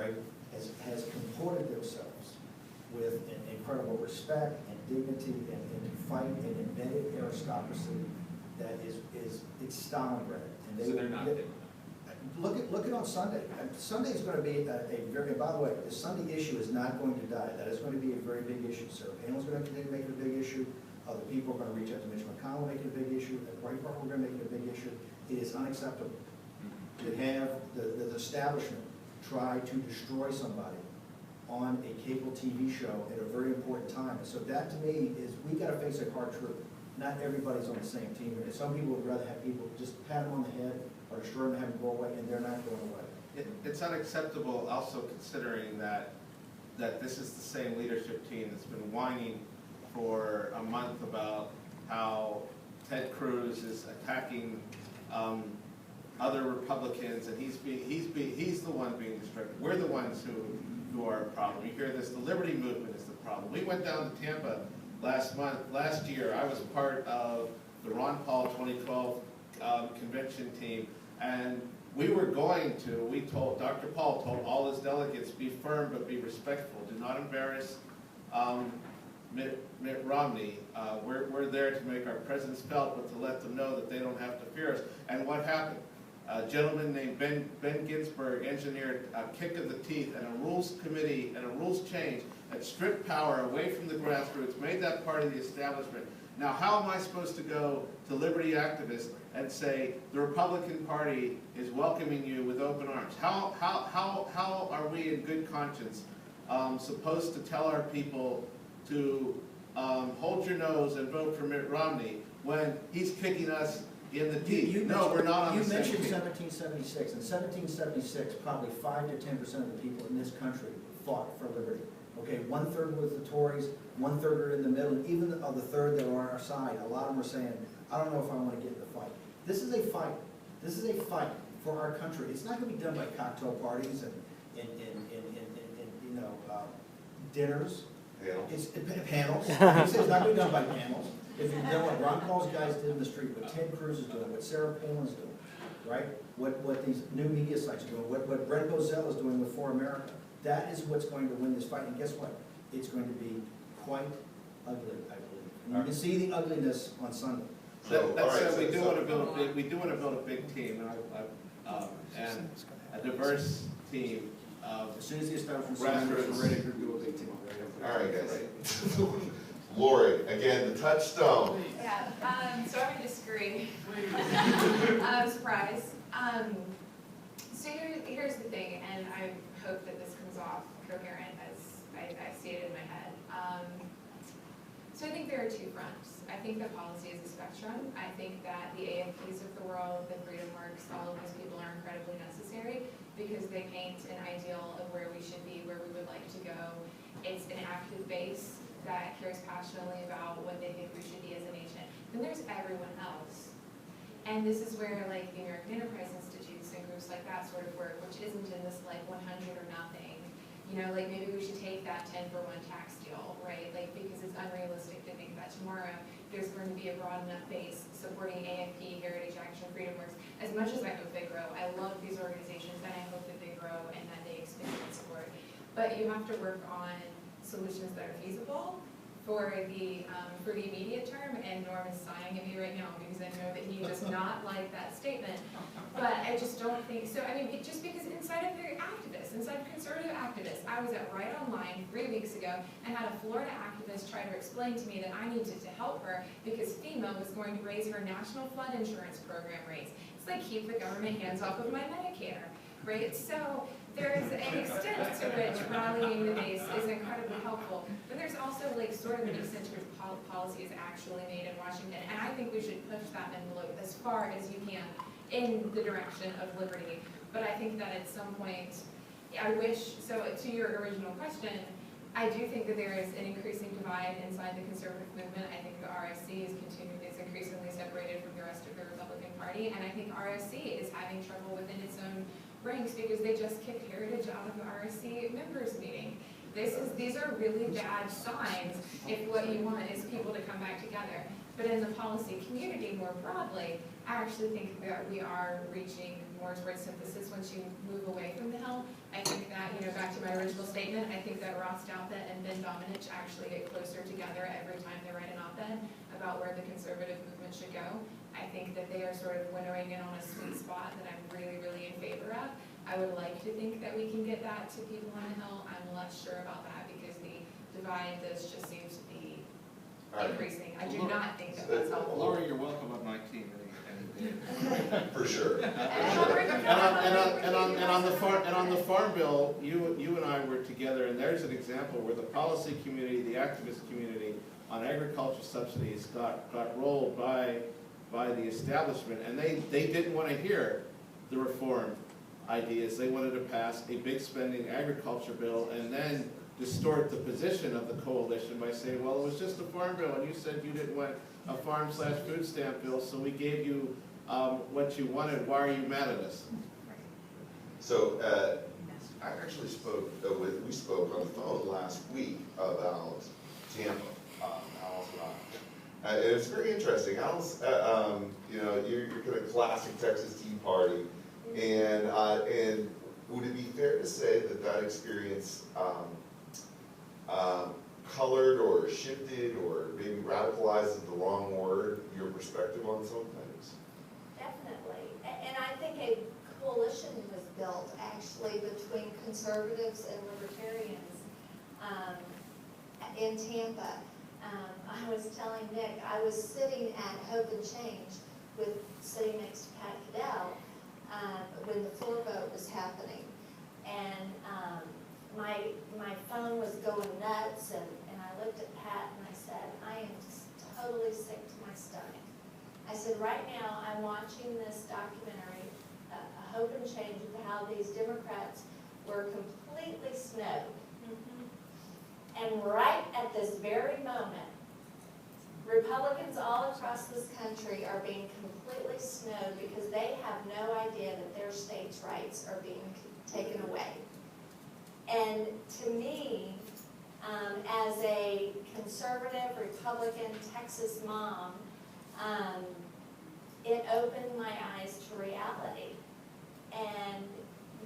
right, has comported themselves with an incredible respect and dignity and to fight an embedded aristocracy that it's Stalingrad. And So they're not doing that. Look at on Sunday. Sunday is going to be a very, and by the way, the Sunday issue is not going to die. That is going to be a very big issue. Sarah Palin's going to continue to make it a big issue. Other people are going to reach out to Mitch McConnell, make it a big issue. At Breitbart, we're going to make it a big issue. It is unacceptable to have the establishment try to destroy somebody on a cable TV show at a very important time. And so that to me is, we got to face a hard truth. Not everybody's on the same team. And some people would rather have people just pat them on the head or destroy them and have them go away, and they're not going away. It's unacceptable also considering that this is the same leadership team that's been whining for a month about how Ted Cruz is attacking other Republicans, and he's the one being distracted. We're the ones who are a problem. You hear this, the Liberty Movement is the problem. We went down to Tampa last year. I was part of the Ron Paul 2012 convention team, and we were going to, Dr. Paul told all his delegates, be firm but be respectful. Do not embarrass Mitt Romney. We're there to make our presence felt, but to let them know that they don't have to fear us. And what happened? A gentleman named Ben Ginsburg engineered a kick of the teeth and a rules committee and a rules change that stripped power away from the grassroots, made that part of the establishment. Now, how am I supposed to go to liberty activists and say the Republican Party is welcoming you with open arms? How are we in good conscience supposed to tell our people to hold your nose and vote for Mitt Romney when he's kicking us in the teeth? No, we're not on the same team. You mentioned 1776. In 1776, probably 5 to 10% of the people in this country fought for liberty. Okay, 1/3 was the Tories, 1/3 are in the middle, and even of the third that were on our side, a lot of them were saying, I don't know if I want to get in the fight. This is a fight. This is a fight for our country. It's not going to be done by cocktail parties and you know, dinners. Panels. It's panels. He says it's not going to be done by panels. If you've done what Ron Paul's guys did in the street, what Ted Cruz is doing, what Sarah Palin's doing, right? What these new media sites are doing, what Brent Bozell is doing with For America, that is what's going to win this fight. And guess what? It's going to be quite ugly, I believe. And you can see the ugliness on Sunday. That said, we do want to build a big team, and a diverse team. As soon as the establishment Grassroots. is ready to do a big team. All right, guys. Lori, again, the touchstone. Yeah, so I'm going to disagree. Surprise. So here's the thing, and I hope that this comes off coherent as I see it in my head. So I think there are two fronts. I think that policy is a spectrum. I think that the AFPs of the world, the Freedom Works, all of those people are incredibly necessary because they paint an ideal of where we should be, where we would like to go. It's an active base that cares passionately about what they think we should be as a nation. Then there's everyone else. And this is where like the American Enterprise Institutes and groups like that sort of work, which isn't in this like 100 or nothing. You know, like maybe we should take that 10-for-1 tax deal, right? Like because it's unrealistic to think that tomorrow there's going to be a broad enough base supporting AFP, Heritage Action, Freedom Works. As much as I hope they grow, I love these organizations and I hope that they grow and that they expand and support. But you have to work on solutions that are feasible for the immediate term, and Norm is sighing at me right now because I know that he does not like that statement. But I just don't think so. I mean, just because inside of the activists, inside of conservative activists, I was at Right Online 3 weeks ago and had a Florida activist try to explain to me that I needed to help her because FEMA was going to raise her national flood insurance program rates. It's like keep the government hands off of my Medicare, right? So there is an extent to which rallying the base is incredibly helpful, but there's also like sort of an extent to which policy is actually made in Washington, and I think we should push that envelope as far as you can in the direction of liberty. But I think that at some point, I wish, so to your original question, I do think that there is an increasing divide inside the conservative movement. I think the RSC is increasingly separated from the rest of the Republican Party, and I think RSC is having trouble within its own ranks because they just kicked Heritage out of the RSC members meeting. These are really bad signs if what you want is people to come back together. But in the policy community more broadly, I actually think that we are reaching more towards synthesis once you move away from the Hill. I think that, you know, back original statement. I think that Ross Douthat and Ben Domenech actually get closer together every time they write an op-ed about where the conservative movement should go. I think that they are sort of winnowing in on a sweet spot that I'm really, really in favor of. I would like to think that we can get that to people on the Hill. I'm less sure about that because the divide does just seem to be increasing. I do not think that that's helpful. Laura, you're welcome on my team any day. For sure. And on the farm bill, you and I were together, and there's an example where the policy community, the activist community on agriculture subsidies got rolled by the establishment, and they didn't want to hear the reform ideas. They wanted to pass a big spending agriculture bill and then distort the position of the coalition by saying, well, it was just a farm bill, and you said you didn't want a farm/food stamp bill, so we gave you what you wanted. Why are you mad at us? So I actually spoke we spoke on the phone last week about Tampa, Alice and I. And it's very interesting. Alice, you know, you're kind of classic Texas Tea Party, and would it be fair to say that that experience colored or shifted or maybe radicalized is the wrong word, your perspective on some things? Definitely. And I think a coalition was built actually between conservatives and libertarians in Tampa. I was telling Nick, I was sitting at Hope and Change sitting next to Pat Cadell when the floor vote was happening. And my phone was going nuts, and I looked at Pat and I said, I am just totally sick to my stomach. I said, right now I'm watching this documentary, Hope and Change, of how these Democrats were completely snowed. And right at this very moment, Republicans all across this country are being completely snowed because they have no idea that their states' rights are being taken away. And to me, as a conservative Republican Texas mom, it opened my eyes to reality. And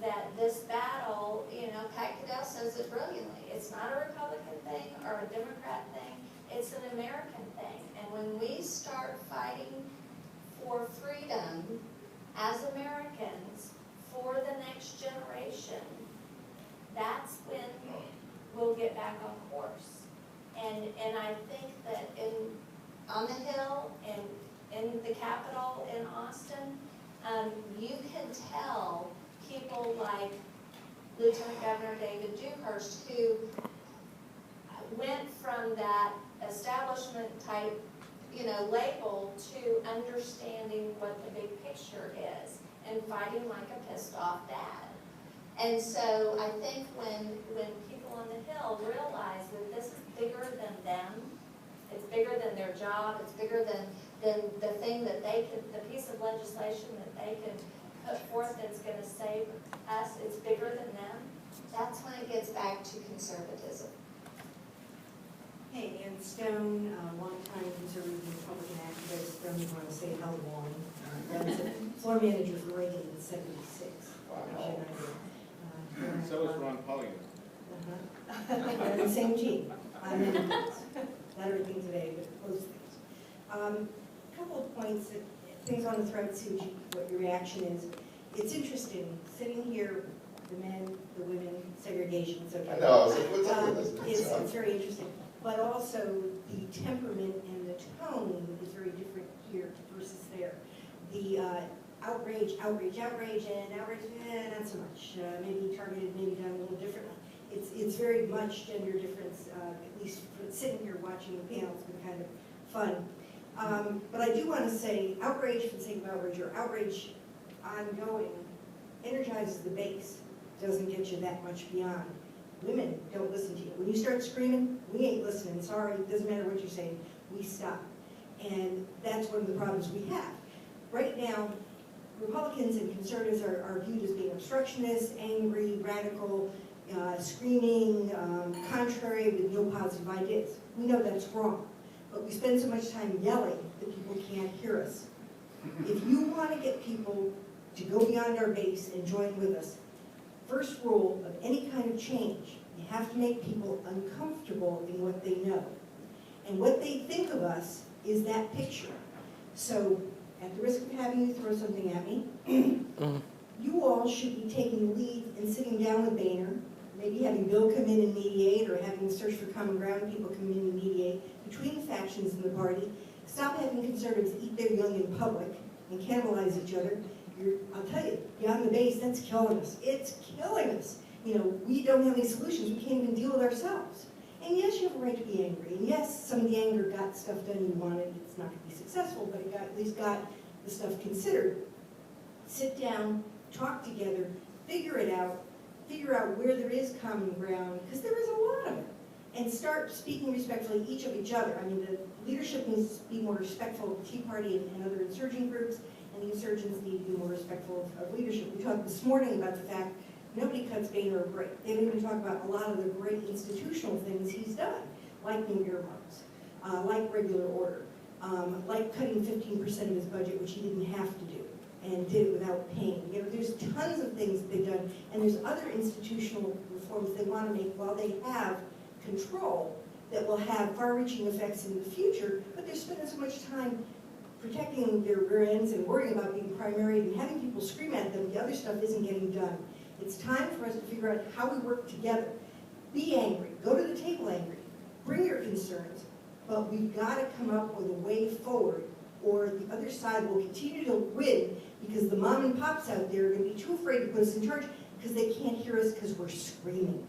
that this battle, you know, Pat Cadell says it brilliantly. It's not a Republican thing or a Democrat thing. It's an American thing. And when we start fighting for freedom as Americans for the next generation, that's when we'll get back on course. And I think that on the Hill and in the Capitol in Austin, you can tell people like Lieutenant Governor David Dewhurst, who went from that establishment type, you know, label to understanding what the big picture is and fighting like a pissed off dad. And so I think when people on the Hill realize that this is bigger than them, it's bigger than their job, it's bigger than the thing that they could, the piece of legislation that they could put forth that's going to save us, it's bigger than them, that's when it gets back to conservatism. Hey, Ann Stone, longtime conservative Republican activist, don't even want to say how long. Runs a floor manager for Reagan in '76. Wow. So is Ron Pauling. They're the same team. I'm in not everything today, but most things. A couple of points, things on the thread, see what your reaction is. It's interesting, sitting here, the men, the women, segregation, so I know, I was like, what's up with this? it's very interesting. But also, the temperament and the tone is very different here versus there. The outrage, and outrage, not so much. Maybe targeted, maybe done a little differently. It's very much gender difference, at least sitting here watching the panel, it's been kind of fun. But I do want to say, outrage for the sake of outrage, or outrage ongoing, energizes the base, doesn't get you that much beyond. Women don't listen to you. When you start screaming, we ain't listening, sorry, doesn't matter what you're saying, we stop. And that's one of the problems we have. Right now, Republicans and conservatives are viewed as being obstructionists, angry, radical, screaming, contrary, with no positive ideas. We know that's wrong, but we spend so much time yelling that people can't hear us. If you want to get people to go beyond our base and join with us, first rule of any kind of change, you have to make people uncomfortable in what they know. And what they think of us is that picture. So, at the risk of having you throw something at me, you all should be taking the lead and sitting down with Boehner, maybe having Bill come in and mediate, or having the search for common ground, people come in and mediate between the factions in the party. Stop having conservatives eat their young in public and cannibalize each other. I'll tell you, beyond the base, that's killing us. It's killing us. You know, we don't have any solutions. We can't even deal with ourselves. And yes, you have a right to be angry. And yes, some of the anger got stuff done you wanted. It's not going to be successful, but it at least got the stuff considered. Sit down, talk together, figure it out, figure out where there is common ground, because there is a lot of it. And start speaking respectfully each of each other. I mean, the leadership needs to be more respectful of the Tea Party and other insurgent groups, and the insurgents need to be more respectful of leadership. We talked this morning about the fact nobody cuts Boehner a break. They don't even talk about a lot of the great institutional things he's done, like new earmarks, like regular order, like cutting 15% of his budget, which he didn't have to do, and did it without pain. You know, there's tons of things that they've done, and there's other institutional reforms they want to make while they have control that will have far-reaching effects in the future, but they're spending so much time protecting their rear ends and worrying about being primary and having people scream at them, the other stuff isn't getting done. It's time for us to figure out how we work together. Be angry, go to the table angry, bring your concerns, but we've got to come up with a way forward, or the other side will continue to win because the mom and pops out there are going to be too afraid to put us in charge because they can't hear us because we're screaming.